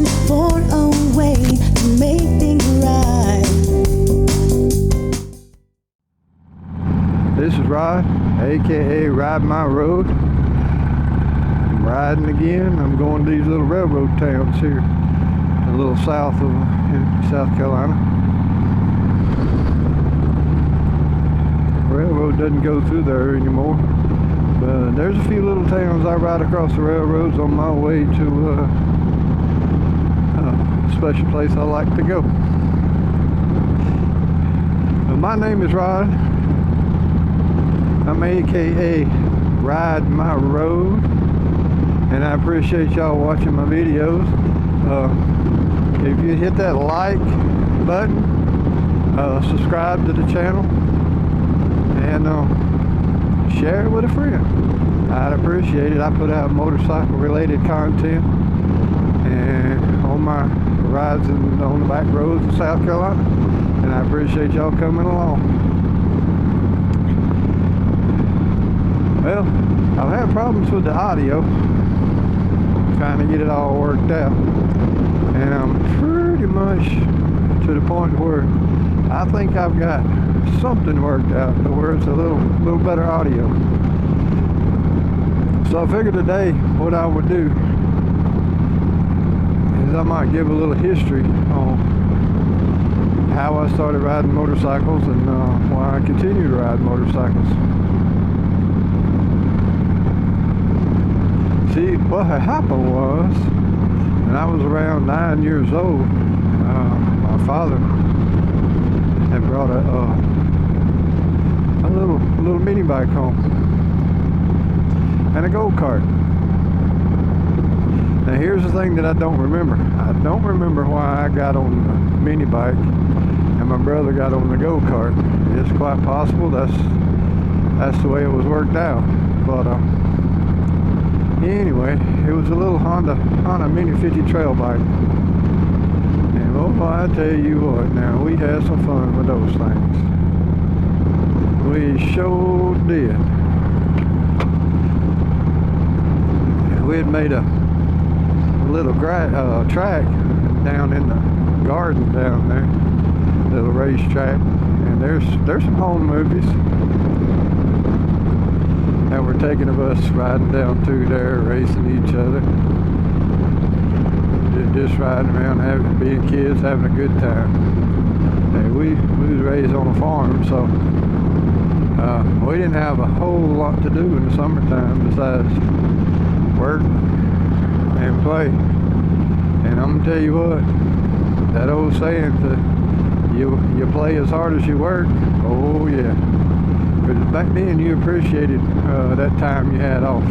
looking for a way to make things right. This is Rod, aka Ride My Road. I'm riding again. I'm going to these little railroad towns here, a little south of in South Carolina. The railroad doesn't go through there anymore, but there's a few little towns I ride across the railroads on my way to a special place I like to go. My name is Rod. I'm aka Ride My Road, and I appreciate y'all watching my videos. If you hit that like button, subscribe to the channel, and share it with a friend. I'd appreciate it. I put out motorcycle related content and on my rides on the back roads of South Carolina, and I appreciate y'all coming along. Well, I've had problems with the audio, trying to get it all worked out, and I'm pretty much to the point where I think I've got something worked out to where it's a little better audio. So I figured today what I would do is I might give a little history on how I started riding motorcycles and why I continue to ride motorcycles. See, what had happened was, when I was around 9 years old, my father had brought a little mini bike home and a go-kart. Now here's the thing that I don't remember. I don't remember why I got on the mini bike and my brother got on the go-kart. It's quite possible that's the way it was worked out. But anyway, it was a little Honda Mini 50 trail bike. And oh, I tell you what, now we had some fun with those things. We sure did. We had made a little track down in the garden down there, little racetrack, and there's some home movies that were taking of us riding down through there, racing each other, just riding around, being kids, having a good time. Hey, we was raised on a farm, so we didn't have a whole lot to do in the summertime besides work and play. And I'm gonna tell you what, that old saying that you play as hard as you work, oh yeah. Because back then you appreciated that time you had off.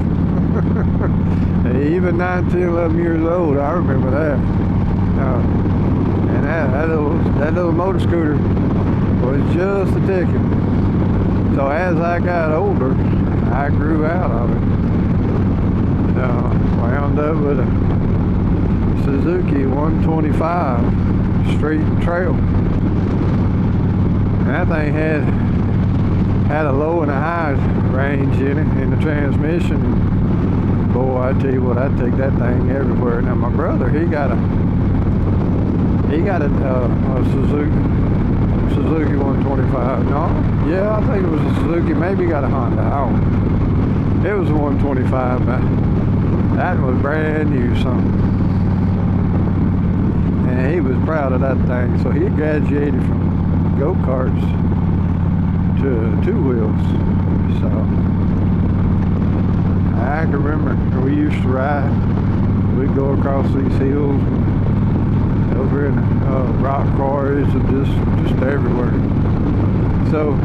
Even 9, 10, 11 years old, I remember that. And that little motor scooter was just a ticket. So as I got older, I grew out of it. Wound up with a Suzuki 125 street trail. And that thing had a low and a high range in it, in the transmission. Boy, I tell you what, I'd take that thing everywhere. Now my brother, he got a Suzuki 125. No, yeah, I think it was a Suzuki. Maybe he got a Honda. I don't know. It was a 125, but that was brand new something. And he was proud of that thing. So he graduated from go-karts to two wheels. So I can remember we used to ride. We'd go across these hills over in rock quarries and just everywhere. So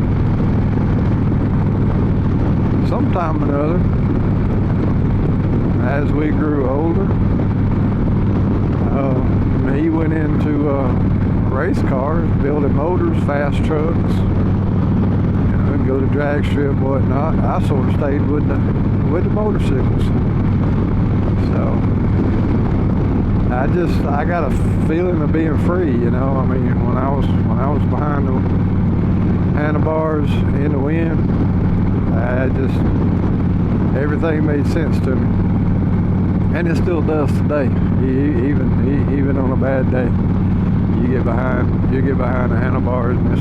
sometime or another, as we grew older, he went into race cars, building motors, fast trucks, go to drag strip, whatnot. I sort of stayed with the motorcycles. So I got a feeling of being free, you know. I mean, when I was behind the handlebars in the wind, everything made sense to me, and it still does today. Even even on a bad day. You get behind the handlebars, and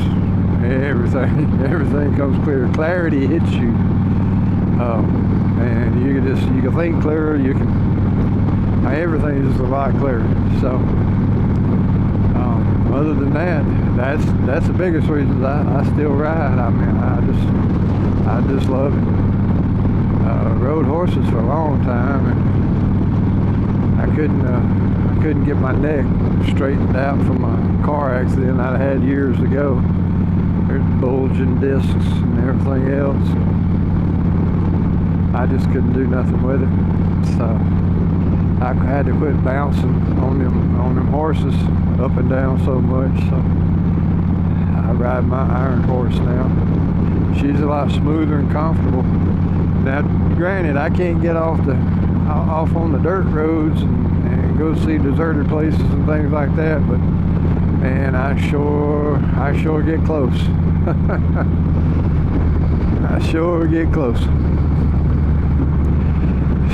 everything comes clear. Clarity hits you, and you can think clearer. Everything is a lot clearer. So, other than that, that's the biggest reason I still ride. I mean, I just love it. Rode horses for a long time, and I couldn't get my neck straightened out from a car accident I had years ago. There's bulging discs and everything else. I just couldn't do nothing with it, so I had to quit bouncing on them horses up and down so much. So I ride my iron horse now. She's a lot smoother and comfortable. Now, granted, I can't get off on the dirt roads and go see deserted places and things like that, but man, I sure get close. I sure get close.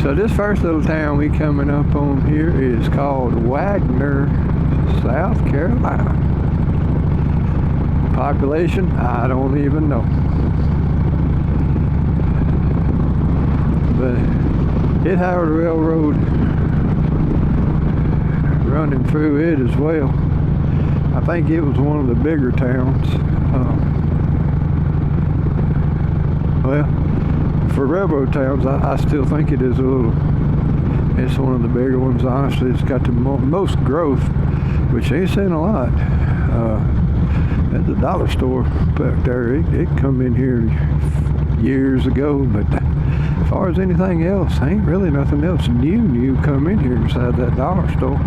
So this first little town we coming up on here is called Wagner, South Carolina. Population, I don't even know. But it had a railroad running through it as well. I think it was one of the bigger towns. Well, for railroad towns, I still think it is it's one of the bigger ones, honestly. It's got the most growth, which ain't saying a lot. There's a dollar store back there. It come in here years ago, but as far as anything else, ain't really nothing else new come in here beside that dollar store.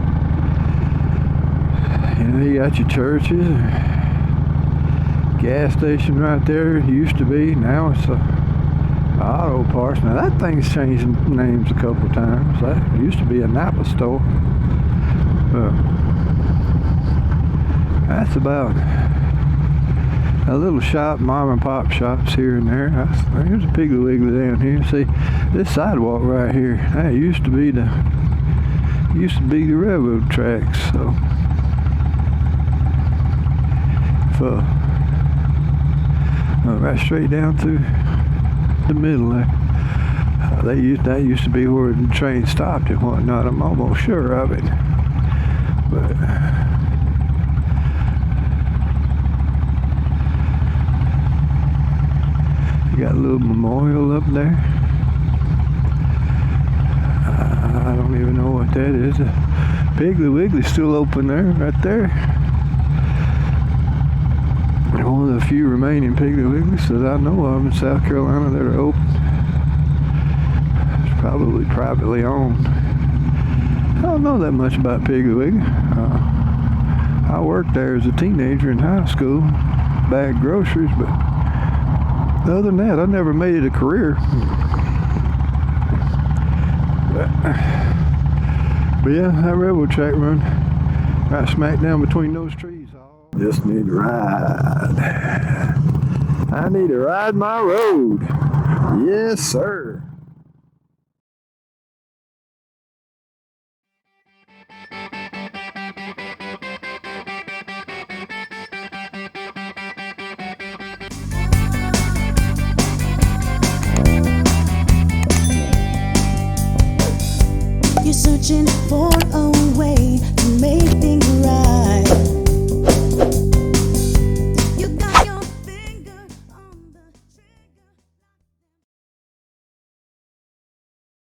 You got your churches, gas station right there. It used to be, now it's a auto parts. Now that thing's changed names a couple of times. That used to be a Napa store. That's about a little shop, mom and pop shops here and there. Here's a Piggly Wiggly down here. See, this sidewalk right here, that used to be the railroad tracks. So, right straight down through the middle there. That used to be where the train stopped and whatnot. I'm almost sure of it. But you got a little memorial up there. I don't even know what that is. Piggly Wiggly's still open there, right there. One of the few remaining Piggly Wigglies that I know of in South Carolina that are open. It's probably privately owned. I don't know that much about Piggly Wiggly. I worked there as a teenager in high school, bagged groceries, but other than that, I never made it a career. But yeah, that railroad track run right smack down between those trees. Just need to ride. I need to ride my road. Yes, sir. You're searching for a way to make things